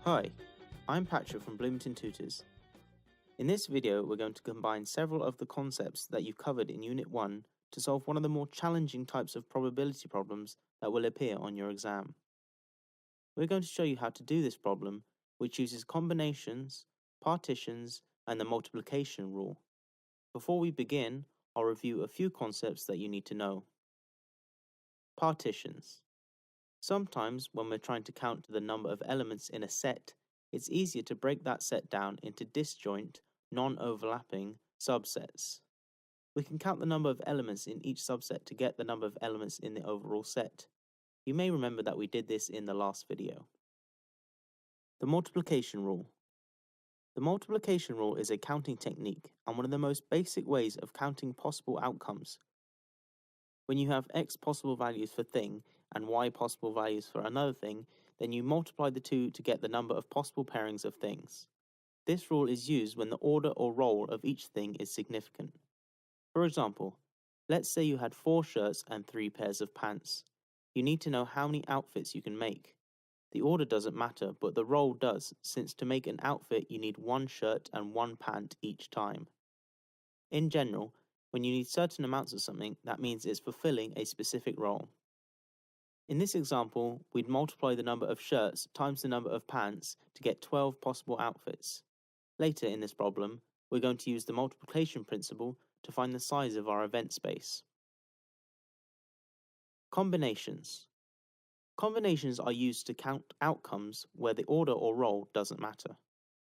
Hi, I'm Patrick from Bloomington Tutors. In this video, we're going to combine several of the concepts that you've covered in Unit 1 to solve one of the more challenging types of probability problems that will appear on your exam. We're going to show you how to do this problem, which uses combinations, partitions, and the multiplication rule. Before we begin, I'll review a few concepts that you need to know. Partitions. Sometimes, when we're trying to count the number of elements in a set, it's easier to break that set down into disjoint, non-overlapping subsets. We can count the number of elements in each subset to get the number of elements in the overall set. You may remember that we did this in the last video. The multiplication rule. The multiplication rule is a counting technique and one of the most basic ways of counting possible outcomes. When you have x possible values for thing and y possible values for another thing, then you multiply the two to get the number of possible pairings of things. This rule is used when the order or role of each thing is significant. For example, let's say you had 4 shirts and 3 pairs of pants. You need to know how many outfits you can make. The order doesn't matter, but the role does, since to make an outfit you need 1 shirt and 1 pant each time. In general, when you need certain amounts of something, that means it's fulfilling a specific role. In this example, we'd multiply the number of shirts times the number of pants to get 12 possible outfits. Later in this problem, we're going to use the multiplication principle to find the size of our event space. Combinations. Combinations are used to count outcomes where the order or role doesn't matter.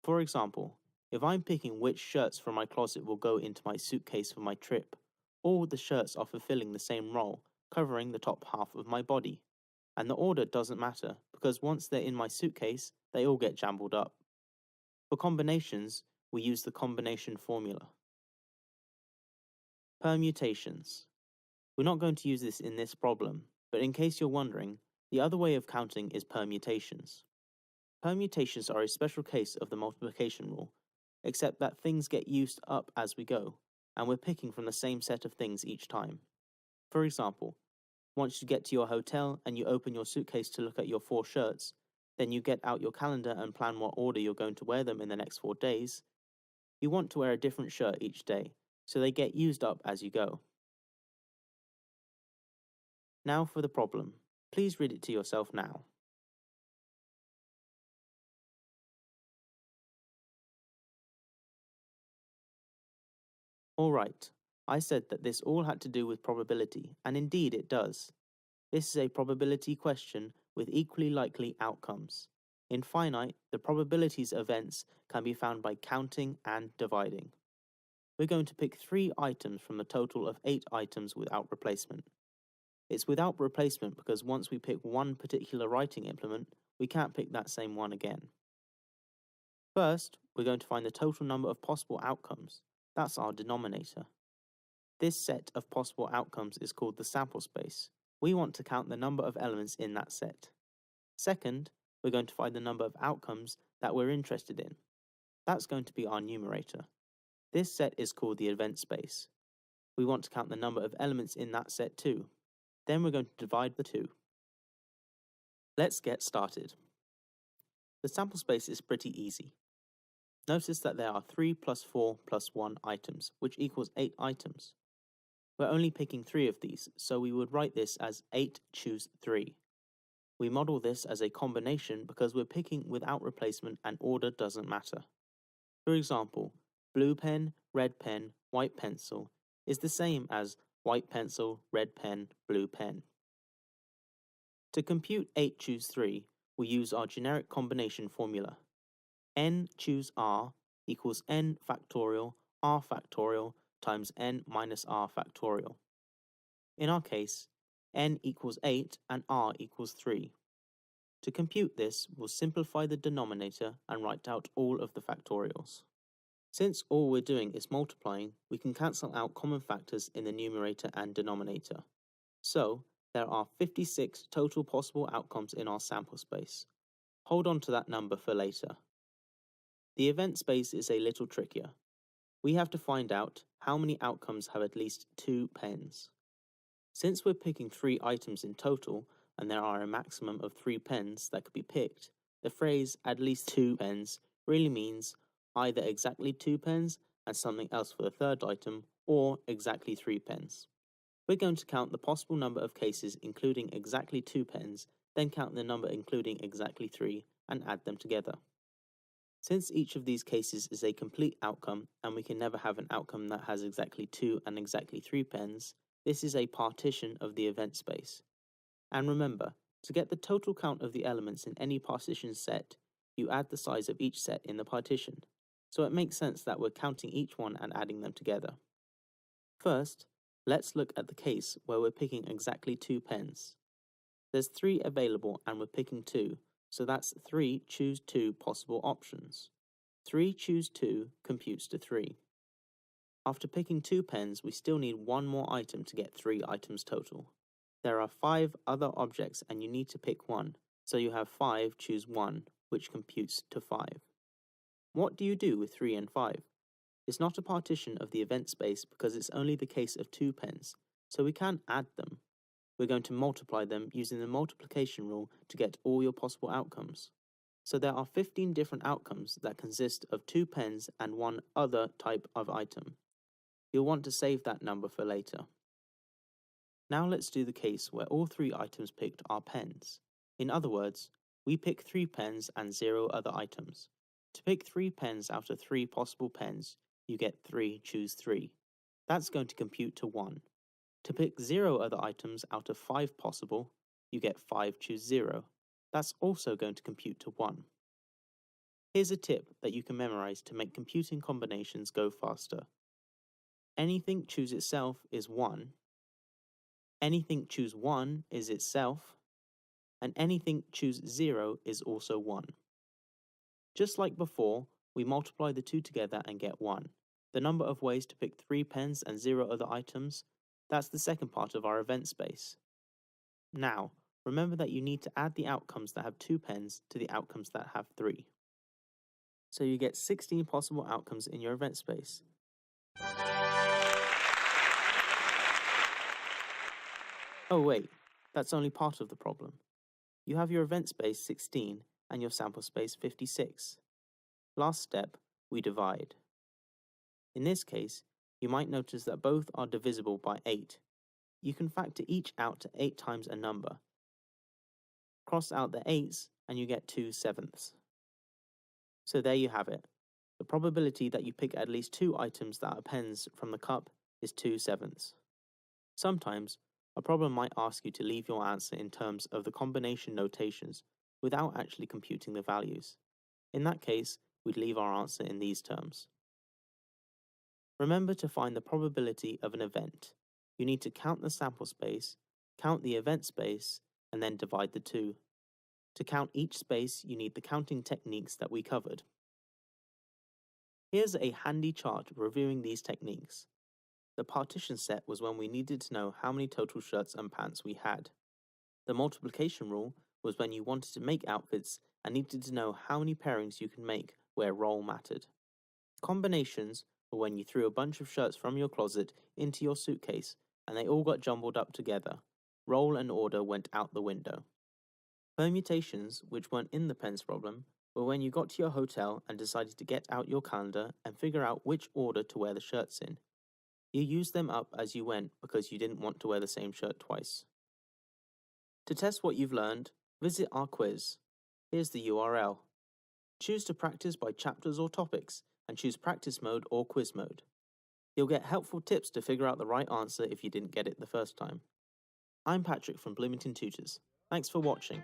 For example, if I'm picking which shirts from my closet will go into my suitcase for my trip, all the shirts are fulfilling the same role, covering the top half of my body. And the order doesn't matter, because once they're in my suitcase, they all get jumbled up. For combinations, we use the combination formula. Permutations. We're not going to use this in this problem, but in case you're wondering, the other way of counting is permutations. Permutations are a special case of the multiplication rule, except that things get used up as we go, and we're picking from the same set of things each time. For example, once you get to your hotel and you open your suitcase to look at your 4 shirts, then you get out your calendar and plan what order you're going to wear them in the next 4 days. You want to wear a different shirt each day, so they get used up as you go. Now for the problem. Please read it to yourself now. Alright, I said that this all had to do with probability, and indeed it does. This is a probability question with equally likely outcomes. In finite, the probabilities of events can be found by counting and dividing. We're going to pick 3 items from a total of 8 items without replacement. It's without replacement because once we pick one particular writing implement, we can't pick that same one again. First, we're going to find the total number of possible outcomes. That's our denominator. This set of possible outcomes is called the sample space. We want to count the number of elements in that set. Second, we're going to find the number of outcomes that we're interested in. That's going to be our numerator. This set is called the event space. We want to count the number of elements in that set too. Then we're going to divide the two. Let's get started. The sample space is pretty easy. Notice that there are 3 plus 4 plus 1 items, which equals 8 items. We're only picking 3 of these, so we would write this as 8 choose 3. We model this as a combination because we're picking without replacement and order doesn't matter. For example, blue pen, red pen, white pencil is the same as white pencil, red pen, blue pen. To compute 8 choose 3, we use our generic combination formula. N choose r equals n factorial r factorial times n minus r factorial. In our case, n equals 8 and r equals 3. To compute this, we'll simplify the denominator and write out all of the factorials. Since all we're doing is multiplying, we can cancel out common factors in the numerator and denominator. So, there are 56 total possible outcomes in our sample space. Hold on to that number for later. The event space is a little trickier. We have to find out how many outcomes have at least 2 pens. Since we're picking 3 items in total, and there are a maximum of 3 pens that could be picked, The phrase at least 2 pens really means either exactly 2 pens and something else for the third item, or exactly 3 pens. We're going to count the possible number of cases including exactly 2 pens, then count the number including exactly 3 and add them together. Since each of these cases is a complete outcome and we can never have an outcome that has exactly 2 and exactly 3 pens, this is a partition of the event space. And remember, to get the total count of the elements in any partition set, you add the size of each set in the partition. So it makes sense that we're counting each one and adding them together. First, let's look at the case where we're picking exactly 2 pens. There's 3 available and we're picking 2, so that's 3 choose 2 possible options. 3 choose 2 computes to 3. After picking 2 pens, we still need one more item to get 3 items total. There are 5 other objects and you need to pick one, so you have 5 choose 1, which computes to 5. What do you do with 3 and 5? It's not a partition of the event space because it's only the case of 2 pens, so we can't add them. We're going to multiply them using the multiplication rule to get all your possible outcomes. So there are 15 different outcomes that consist of 2 pens and one other type of item. You'll want to save that number for later. Now let's do the case where all 3 items picked are pens. In other words, we pick 3 pens and 0 other items. To pick 3 pens out of 3 possible pens, you get 3 choose 3. That's going to compute to 1. To pick 0 other items out of 5 possible, you get 5 choose 0. That's also going to compute to 1. Here's a tip that you can memorize to make computing combinations go faster. Anything choose itself is 1. Anything choose 1 is itself. And anything choose 0 is also 1. Just like before, we multiply the two together and get 1. The number of ways to pick 3 pens and 0 other items, that's the second part of our event space. Now, remember that you need to add the outcomes that have 2 pens to the outcomes that have 3. So you get 16 possible outcomes in your event space. Oh wait, that's only part of the problem. You have your event space 16 and your sample space 56. Last step, we divide. In this case, you might notice that both are divisible by 8. You can factor each out to 8 times a number. Cross out the 8s and you get 2 sevenths. So there you have it. The probability that you pick at least 2 items that are pens from the cup is 2 sevenths. Sometimes, a problem might ask you to leave your answer in terms of the combination notations without actually computing the values. In that case, we'd leave our answer in these terms. Remember to find the probability of an event. You need to count the sample space, count the event space, and then divide the two. To count each space, you need the counting techniques that we covered. Here's a handy chart reviewing these techniques. The partition set was when we needed to know how many total shirts and pants we had. The multiplication rule was when you wanted to make outfits and needed to know how many pairings you could make where role mattered. Combinations were when you threw a bunch of shirts from your closet into your suitcase and they all got jumbled up together. Role and order went out the window. Permutations, which weren't in the pens problem, were when you got to your hotel and decided to get out your calendar and figure out which order to wear the shirts in. You used them up as you went because you didn't want to wear the same shirt twice. To test what you've learned, visit our quiz. Here's the URL. Choose to practice by chapters or topics and choose practice mode or quiz mode. You'll get helpful tips to figure out the right answer if you didn't get it the first time. I'm Patrick from Bloomington Tutors. Thanks for watching.